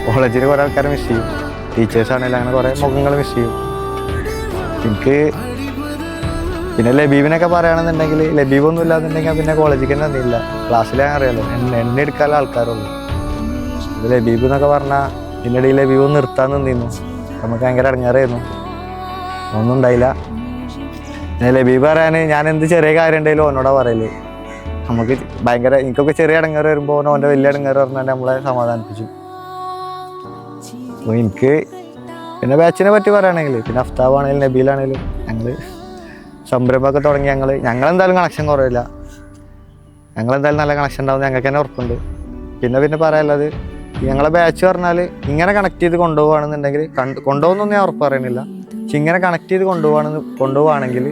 Speaker 16: കോളേജിൽ കുറേ ആൾക്കാരെ മിസ് ചെയ്യും, ടീച്ചേഴ്സാണെങ്കിലും അങ്ങനെ കുറേ മുഖങ്ങൾ മിസ് ചെയ്യും. എനിക്ക് പിന്നെ ലബീബിനൊക്കെ പറയുകയാണെന്നുണ്ടെങ്കിൽ ലബീബൊന്നും ഇല്ലാന്നുണ്ടെങ്കിൽ പിന്നെ കോളേജിൽ തന്നെ ഒന്നുമില്ല. ക്ലാസ്സിൽ അറിയാലോ എന്നെ എടുക്കാനുള്ള ആൾക്കാരുള്ളൂ. ഇത് ലബീബ് എന്നൊക്കെ പറഞ്ഞാൽ ഇതിൻ്റെ ഇടയിൽ ലബീബ് നിർത്താൻ നിന്നിരുന്നു, നമുക്ക് ഭയങ്കര ഇടങ്ങാറായിരുന്നു, ഒന്നും ഉണ്ടായില്ല. പിന്നെ ലബീബ് പറയാൻ ഞാൻ എന്ത് ചെറിയ കാര്യം ഉണ്ടെങ്കിലും ഓനോടാ പറയല്. നമുക്ക് ഭയങ്കര എനിക്കൊക്കെ ചെറിയ ഇടങ്ങാറ് വരുമ്പോൾ ഓൻ്റെ വലിയ ഇടങ്ങാറ് പറഞ്ഞാൽ നമ്മളെ സമാധാനിപ്പിച്ചു. അപ്പോൾ എനിക്ക് പിന്നെ ബാച്ചിനെ പറ്റി പറയുകയാണെങ്കിൽ പിന്നെ അഫ്താബാണെങ്കിലും നബീലാണെങ്കിലും ഞങ്ങൾ സംരംഭമൊക്കെ തുടങ്ങി ഞങ്ങളെന്തായാലും കണക്ഷൻ കുറവില്ല, ഞങ്ങളെന്തായാലും നല്ല കണക്ഷൻ ഉണ്ടാവും, ഞങ്ങൾക്ക് തന്നെ ഉറപ്പുണ്ട്. പിന്നെ പറയാനുള്ളത് ഞങ്ങളെ ബാച്ച് പറഞ്ഞാൽ ഇങ്ങനെ കണക്ട് ചെയ്ത് കൊണ്ടുപോകുകയാണെന്നുണ്ടെങ്കിൽ കൊണ്ടുപോകുന്നൊന്നും ഞാൻ ഉറപ്പ് പറയുന്നില്ല, പക്ഷെ ഇങ്ങനെ കണക്ട് ചെയ്ത് കൊണ്ടുപോകുകയാണെങ്കിൽ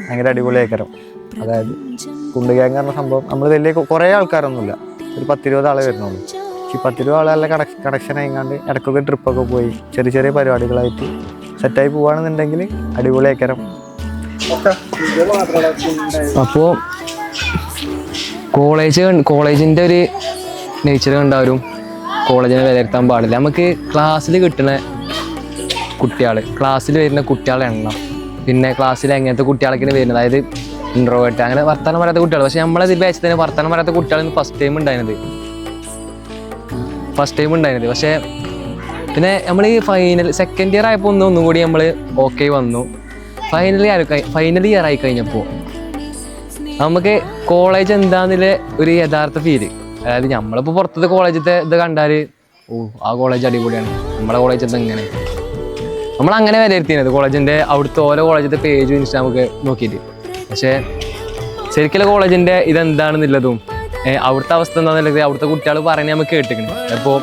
Speaker 16: ഭയങ്കര അടിപൊളിയായിക്കരം. അതായത് കുണ്ടുഗ്യാങ് പറഞ്ഞ സംഭവം നമ്മൾ വലിയ കുറേ ആൾക്കാരൊന്നുമില്ല, ഒരു 10-20 ആളെ വരുന്നുള്ളൂ. പക്ഷെ 10-20 ആളെ കണക്ഷൻ ആയിക്കാണ്ട് ഇടയ്ക്കൊക്കെ ട്രിപ്പൊക്കെ പോയി ചെറിയ പരിപാടികളായിട്ട് സെറ്റായി പോവുകയാണെന്നുണ്ടെങ്കിൽ അടിപൊളിയായിക്കരം.
Speaker 18: അപ്പോൾ കോളേജിൻ്റെ ഒരു നേച്ചർ കണ്ടാലും കോളേജിനെ വിലയിരുത്താൻ പാടില്ല. നമുക്ക് ക്ലാസ്സിൽ കിട്ടുന്ന ക്ലാസ്സിൽ വരുന്ന കുട്ടികളുടെ എണ്ണം, പിന്നെ ക്ലാസ്സിൽ എങ്ങനത്തെ കുട്ടികളൊക്കെയാണ് വരുന്നത്, അതായത് ഇൻട്രോവേർട്ട് അങ്ങനെ വർത്തമാനം പറയാത്ത കുട്ടികൾ. പക്ഷെ നമ്മളെ ബാച്ചിൽ തന്നെ വർത്തമാനം പറയാത്ത കുട്ടികളാണ് ഫസ്റ്റ് ടൈം ഉണ്ടായിരുന്നത്. പക്ഷേ പിന്നെ നമ്മൾ ഈ സെക്കൻഡ് ഇയർ ആയപ്പോൾ ഒന്നും കൂടി നമ്മൾ ഓക്കെ വന്നു. ഫൈനൽ ഇയർ ആയി കഴിഞ്ഞപ്പോൾ നമുക്ക് കോളേജ് എന്താന്നില്ല ഒരു യഥാർത്ഥ ഫീല്. അതായത് നമ്മളിപ്പോൾ പുറത്തത്തെ കോളേജത്തെ ഇത് കണ്ടാൽ ആ കോളേജ് അടിപൊളിയാണ്, നമ്മളെ കോളേജ് എന്താ ഇങ്ങനെ, നമ്മളങ്ങനെ വിലയിരുത്തിയത് കോളേജിൻ്റെ അവിടുത്തെ ഓരോ കോളേജിൻ്റെ പേജും ഇൻസ്റ്റാഗ്രാമൊക്കെ നോക്കിയിട്ട്. പക്ഷേ ശരിക്കുള്ള കോളേജിൻ്റെ ഇതെന്താണെന്നുള്ളതും അവിടുത്തെ അവസ്ഥ എന്താണെന്നുള്ളത് അവിടുത്തെ കുട്ടികൾ പറയുന്നത് നമുക്ക് കേട്ടിരിക്കണം. അപ്പോൾ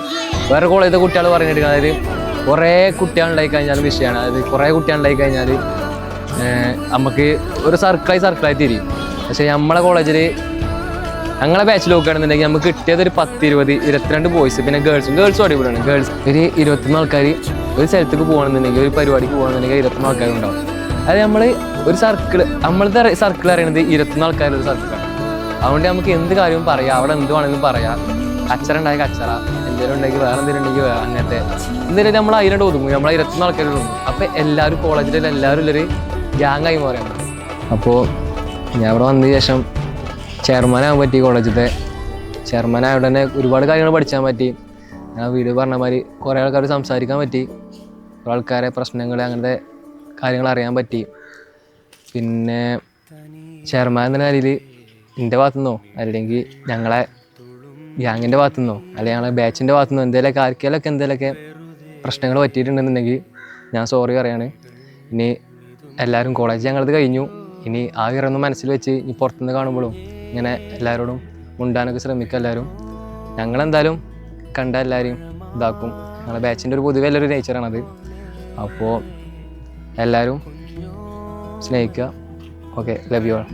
Speaker 18: വേറെ കോളേജിലെ കുട്ടികൾ പറയുന്നത് അതായത് കുറേ കുട്ടികളുണ്ടായി കഴിഞ്ഞാൽ വിഷയമാണ്. അതായത് കുറേ കുട്ടികളുണ്ടായി കഴിഞ്ഞാൽ നമുക്ക് ഒരു സർക്കിളായി തിരിയും. പക്ഷേ നമ്മളെ കോളേജിൽ ഞങ്ങളെ ബാച്ചിൽ നോക്കുകയാണെന്നുണ്ടെങ്കിൽ നമുക്ക് കിട്ടിയത് ഒരു 10, 20, 22 ബോയ്സ്, പിന്നെ ഗേൾസും അടിപൊളിയാണ്. ഗേൾസ് ഒരു 21 ആൾക്കാർ ഒരു സ്ഥലത്തേക്ക് പോകണമെന്നുണ്ടെങ്കിൽ ഒരു പരിപാടിക്ക് പോകണമെന്നുണ്ടെങ്കിൽ 21 ആൾക്കാരുണ്ടാവും. അത് നമ്മൾ ഒരു നമ്മളത്തെ സർക്കിൾ അറിയണത് 21 ആൾക്കാരുടെ ഒരു സർക്കിളാണ്. അതുകൊണ്ട് നമുക്ക് എന്ത് കാര്യവും പറയാം, അവിടെ എന്തുവാണെങ്കിലും പറയാം. കച്ചറ ഉണ്ടായി കച്ചറ, എന്തെങ്കിലും ഉണ്ടെങ്കിൽ വേറെ എന്തെങ്കിലും ഉണ്ടെങ്കിൽ വേറെ, അങ്ങനത്തെ എന്തെങ്കിലും നമ്മൾ അതിലോട്ട് ഒതുങ്ങും. നമ്മൾ 21 ആൾക്കാർ ഒതുങ്ങും. അപ്പോൾ എല്ലാവരും കോളേജിൽ എല്ലാവരും ഉള്ളൊരു ഗ്യാങ്ങായി മാറിയാണ്. അപ്പോൾ ഞാൻ ഇവിടെ വന്നതിന് ശേഷം ചെയർമാനാകാൻ പറ്റി. കോളേജിലത്തെ ചെയർമാനായ ഉടനെ ഒരുപാട് കാര്യങ്ങൾ പഠിച്ചാൻ പറ്റി. ഞാൻ വീഡിയോ പറഞ്ഞ മാതിരി കുറേ ആൾക്കാർ സംസാരിക്കാൻ പറ്റി, കുറേ ആൾക്കാരെ പ്രശ്നങ്ങൾ അങ്ങനത്തെ കാര്യങ്ങൾ അറിയാൻ പറ്റി. പിന്നെ ചെയർമാൻ എന്ന നിലയിൽ എൻ്റെ ഭാഗത്തുനിന്നോ അല്ലെങ്കിൽ ഞങ്ങളെ ഗ്യാങ്ങിൻ്റെ ഭാഗത്തുനിന്നോ അല്ലെങ്കിൽ ഞങ്ങളെ ബാച്ചിൻ്റെ ഭാഗത്തുനിന്നോ എന്തെങ്കിലുമൊക്കെ എന്തെങ്കിലുമൊക്കെ പ്രശ്നങ്ങൾ പറ്റിയിട്ടുണ്ടെന്നുണ്ടെങ്കിൽ ഞാൻ സോറി പറയാണ്. ഇനി എല്ലാവരും കോളേജ് ഞങ്ങളത് കഴിഞ്ഞു. ഇനി ആ ഇറങ്ങുന്ന മനസ്സിൽ വെച്ച് ഇനി പുറത്തുനിന്ന് കാണുമ്പോഴും ഇങ്ങനെ എല്ലാവരോടും മുണ്ടാനൊക്കെ ശ്രമിക്കുക. എല്ലാവരും ഞങ്ങളെന്തായാലും കണ്ട എല്ലാവരെയും ഇതാക്കും. ഞങ്ങളെ ബാച്ചിൻ്റെ ഒരു പൊതുവെ എല്ലാവരും നേച്ചറാണത്. അപ്പോൾ എല്ലാവരും സ്നേഹിക്കുക. Okay, love you all.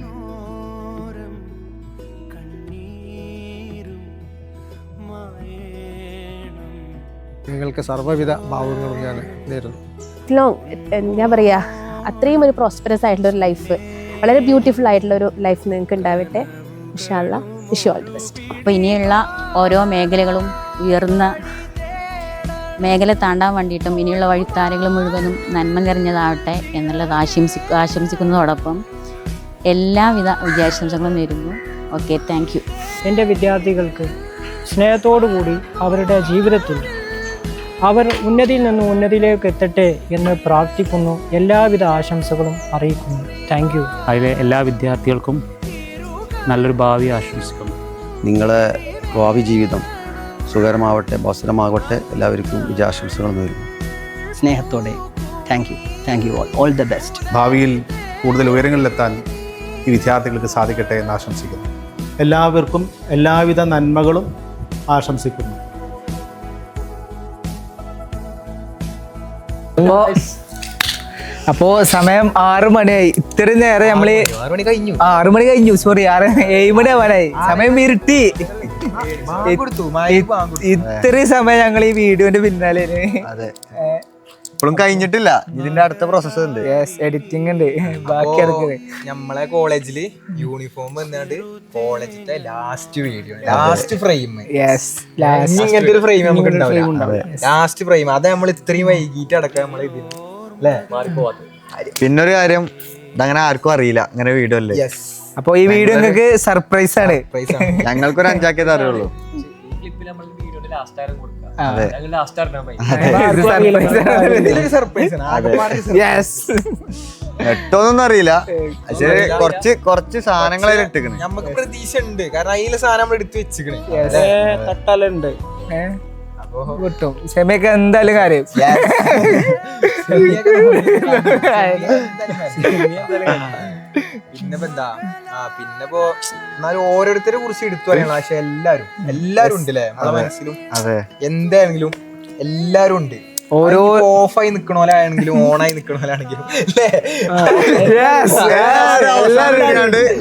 Speaker 15: നിങ്ങൾക്ക് സർവ്വവിധ ഭാവങ്ങളും ഞാൻ നേരുന്നു.
Speaker 11: ഞാൻ പറയാ അത്രയും ഒരു പ്രോസ്പെറസ് ആയിട്ടുള്ള ഒരു ലൈഫ്, വളരെ ബ്യൂട്ടിഫുൾ ആയിട്ടുള്ള ഒരു ലൈഫ് നിങ്ങൾക്ക് ഉണ്ടാവട്ടെ. ഇൻഷാ അല്ലാഹ്, wish you all the best.
Speaker 13: അപ്പോൾ ഇനിയുള്ള ഓരോ മേഖലകളും ഉയർന്ന മേഖല താണ്ടാൻ വേണ്ടിയിട്ടും ഇനിയുള്ള വഴിത്താരകൾ മുഴുവനും നന്മ നിറഞ്ഞതാവട്ടെ എന്നുള്ളത് ആശംസിക്കുന്നതോടൊപ്പം എല്ലാവിധ വിജയാശംസകളും നേരുന്നു. Okay, thank you.
Speaker 5: എൻ്റെ വിദ്യാർത്ഥികൾക്ക് സ്നേഹത്തോടു കൂടി അവരുടെ ജീവിതത്തിൽ അവർ ഉന്നതിയിൽ നിന്ന് ഉന്നതിയിലേക്ക് എത്തട്ടെ എന്ന് പ്രാർത്ഥിക്കുന്നു. എല്ലാവിധ ആശംസകളും അറിയിക്കുന്നു. Thank you.
Speaker 7: അതിലെ എല്ലാ വിദ്യാർത്ഥികൾക്കും നല്ലൊരു ഭാവി ആശംസിക്കുന്നു.
Speaker 10: നിങ്ങളെ ഭാവി ജീവിതം സുഖകരമാവട്ടെ, ഭാസുരമാവട്ടെ. എല്ലാവർക്കും വിജയാശംസകൾ നേരുന്നു.
Speaker 4: സ്നേഹത്തോടെ thank you all the best.
Speaker 12: ഭാവിയിൽ കൂടുതൽ ഉയരങ്ങളിലെത്താൻ ഈ വിദ്യാർത്ഥികൾക്ക് സാധിക്കട്ടെ എന്ന് ആശംസിക്കുന്നു.
Speaker 6: എല്ലാവർക്കും എല്ലാവിധ നന്മകളും ആശംസിക്കുന്നു.
Speaker 2: അപ്പോ സമയം 6 മണിയായി. ഇത്രയും നേരം നമ്മള് 6 മണി കഴിഞ്ഞു, സോറി 7 മണി ആവാനായി. സമയം ഇരുട്ടി. ഇത്രയും സമയം ഞങ്ങൾ ഈ വീഡിയോന്റെ പിന്നാലെ
Speaker 16: ഇപ്പോഴും കഴിഞ്ഞിട്ടില്ല. ഇതിന്റെ അടുത്ത പ്രോസസ് ഉണ്ട്,
Speaker 2: എഡിറ്റിംഗ് ഉണ്ട്, ബാക്കി എടുക്കുന്നത്.
Speaker 14: നമ്മളെ കോളേജില് യൂണിഫോം വന്നിട്ട് കോളേജിന്റെ ലാസ്റ്റ് വീഡിയോ, ലാസ്റ്റ് ഫ്രെയിം, ഇങ്ങനത്തെ ഒരു ഫ്രെയിം നമുക്ക് ഉണ്ടാവില്ല. ലാസ്റ്റ് ഫ്രെയിം അത് നമ്മൾ ഇത്രയും വൈകിട്ട് അടക്കാം നമ്മളെ ഇതിൽ അല്ലേ.
Speaker 16: പിന്നൊരു കാര്യം, ഇതങ്ങനെ ആർക്കും അറിയില്ല ഇങ്ങനെ വീഡിയോ അല്ലേ.
Speaker 2: അപ്പൊ ഈ വീഡിയോ നിങ്ങൾക്ക് സർപ്രൈസ് ആണ്.
Speaker 16: ഞങ്ങൾക്കൊരു 5 ആക്കിയത് അറിയുള്ളൂ. ൊന്നും അറിയില്ല. കുറച്ച് സാധനങ്ങൾ ഇട്ടിക്കണേ.
Speaker 14: നമുക്ക് പ്രതീക്ഷ ഉണ്ട്, കാരണം അതിലെ സാധനം നമ്മൾ എടുത്ത് വെച്ചിക്കണേ.
Speaker 2: തട്ടലുണ്ട്, കിട്ടും. ക്ഷമയൊക്കെ എന്തായാലും കാര്യം.
Speaker 14: പിന്നെപ്പോ എന്താ പിന്നെപ്പോ എന്നാലും ഓരോരുത്തരെ കുറിച്ച് എടുത്തു പറയണം. പക്ഷെ എല്ലാരും ഉണ്ട് അല്ലേ നമ്മളെ മനസ്സിലും. എന്താണെങ്കിലും എല്ലാരും ഉണ്ട്. ഓരോ ഓഫായി നിക്കണോലാണെങ്കിലും ഓണായി നിക്കണോലാണെങ്കിലും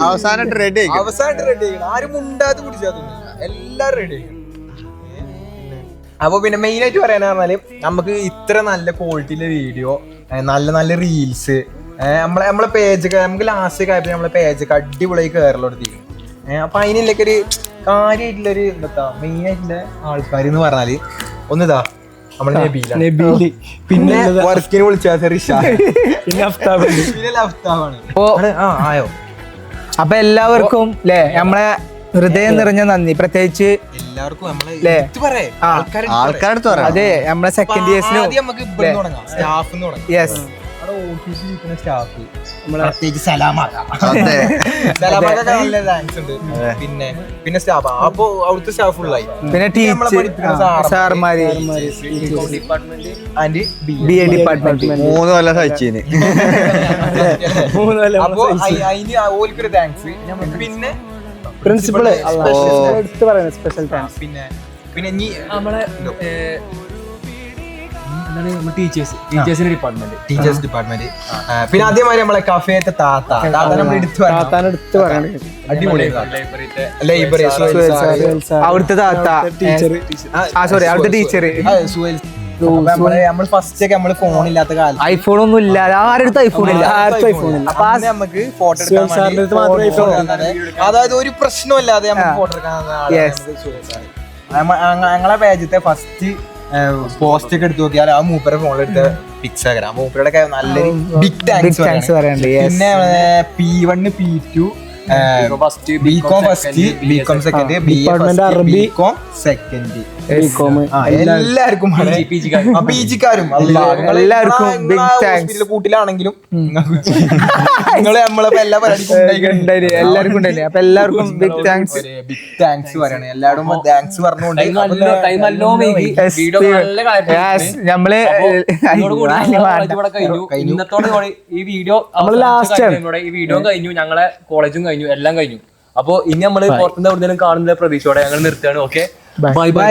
Speaker 16: അവസാനമായിട്ട് റെഡി
Speaker 14: ആയിരിക്കണം. ആരും ഉണ്ടാതെ കുടിച്ചാതൊന്നുമില്ല, എല്ലാരും റെഡി ആയിരിക്കണം. അപ്പൊ പിന്നെ മെയിൻ ആയിട്ട് പറയാന്ന് പറഞ്ഞാല് നമുക്ക് ഇത്ര നല്ല ക്വാളിറ്റിയിലെ വീഡിയോ, നല്ല നല്ല റീൽസ്, നമ്മളെ പേജൊക്കെ നമുക്ക് ലാസ്റ്റ് ഒക്കെ ആയപ്പോൾ നമ്മളെ പേജൊക്കെ അടിപൊളിയായി കയറലെടുത്തിരിക്കും. അപ്പൊ അതിനുള്ളൊക്കെ ഒരു കാര്യമായിട്ടുള്ളൊരു എന്താ മെയിൻ ആയിട്ടുള്ള ആൾക്കാർ എന്ന് പറഞ്ഞാല് ഒന്നിതാ നമ്മളെ നബീല, പിന്നെ വർക്കിന് വിളിച്ചാൽ റിഷാദ്, പിന്നെ അഫ്താബാണ്.
Speaker 2: ആയോ? അപ്പൊ എല്ലാവർക്കും അല്ലേ നമ്മളെ ഹൃദയം നിറഞ്ഞ നന്ദി. പ്രത്യേകിച്ച്
Speaker 14: എല്ലാവർക്കും നമ്മളെ
Speaker 17: ല്ലേ?
Speaker 14: എടുത്ത് പറയേ.
Speaker 17: ആൾക്കാരെടുത്ത് പറയാം. അതെ നമ്മളെ സെക്കൻഡ് ഇയേഴ്സിനും
Speaker 14: ആദ്യം നമുക്ക് ഇവിടുന്ന് തുടങ്ങാം. സ്റ്റാഫ് തുടങ്ങാം.
Speaker 17: യെസ്
Speaker 14: അവിടെ ഓഫീസിൽ ഇരിക്കുന്ന സ്റ്റാഫ്
Speaker 17: നമ്മളെ
Speaker 14: പ്രത്യേകിച്ച് സലാമാക്ക. സലാമാക്കൊക്കെ നല്ല താങ്ക്സ് ഉണ്ട്. പിന്നെ സ്റ്റാഫ് അപ്പൊ അവിടുത്തെ സ്റ്റാഫ് ഫുള്ളായി.
Speaker 17: പിന്നെ സാർമാര്
Speaker 14: ആൻഡ്
Speaker 17: BA ഡിപ്പാർട്ട്മെന്റ്
Speaker 16: 3 കൊല്ലം സഹിച്ചീന്.
Speaker 14: അപ്പൊ അതിന് ഓൽക്കൊരു താങ്ക്സ്. പിന്നെ
Speaker 17: പ്രിൻസിപ്പള് എടുത്ത് പറയുന്നത് സ്പെഷ്യൽ താങ്ക്സ്.
Speaker 14: പിന്നെ ഇനി
Speaker 18: നമ്മളെ ടീച്ചേഴ്സിന്റെ ഡിപ്പാർട്ട്മെന്റ്
Speaker 14: പിന്നെ അതേമാതിരി നമ്മളെ കഫേത്തെ താത്ത നമ്മൾ എടുത്തു അടിപൊളി ലൈബ്രറി
Speaker 17: അവിടുത്തെ താത്ത ടീച്ചർ സോറി അവിടുത്തെ ടീച്ചർ
Speaker 14: നമ്മൾ ഫസ്റ്റ് ഒക്കെ നമ്മള് ഫോണില്ലാത്ത കാലം
Speaker 17: ഐഫോൺ ഒന്നും ഇല്ല. ആരുടെ ഐഫോൺ ഇല്ല.
Speaker 14: അപ്പൊ നമുക്ക് ഫോട്ടോ എടുക്കാൻ അതായത് ഒരു പ്രശ്നമില്ലാതെ നമുക്ക് ഫോട്ടോ എടുക്കാൻ ഞങ്ങളെ പേജത്തെ ഫസ്റ്റ് പോസ്റ്റ് ഒക്കെ എടുത്ത് നോക്കിയാൽ ആ മൂപ്പരെ ഫോണിലെടുത്ത പിക്സ് ആക്കാം. ആ മൂപ്പരുടെ നല്ലൊരു ബിഗ് താങ്ക്സ് പറയാനുണ്ട്. പിന്നെ P1 P2 BCom first BCom second BCom second എല്ലാവർക്കും പിജിക്കാരും എല്ലാവർക്കും ബിഗ് താങ്ക്സ്. കൂട്ടിലാണെങ്കിലും നിങ്ങൾ നമ്മളെ എല്ലാ പരിപാടിക്കും
Speaker 17: എല്ലാവർക്കും ഉണ്ടായില്ലേ. അപ്പൊ എല്ലാവർക്കും ബിഗ് താങ്ക്സ്.
Speaker 14: ബിഗ് താങ്ക്സ് പറയണേ. എല്ലാവരും താങ്ക്സ് പറഞ്ഞുകൊണ്ട്
Speaker 17: നമ്മള്
Speaker 18: ഇന്നത്തോടെ ഈ വീഡിയോ ഈ വീഡിയോ കഴിഞ്ഞു, ഞങ്ങളെ കോളേജും കഴിഞ്ഞു, എല്ലാം കഴിഞ്ഞു. അപ്പൊ ഇനി നമ്മള് പുറത്തുനിന്ന് എവിടെയെങ്കിലും കാണുന്ന പ്രതീക്ഷയോടെ ഞങ്ങൾ നിർത്തുകയാണ്. Okay, bye bye.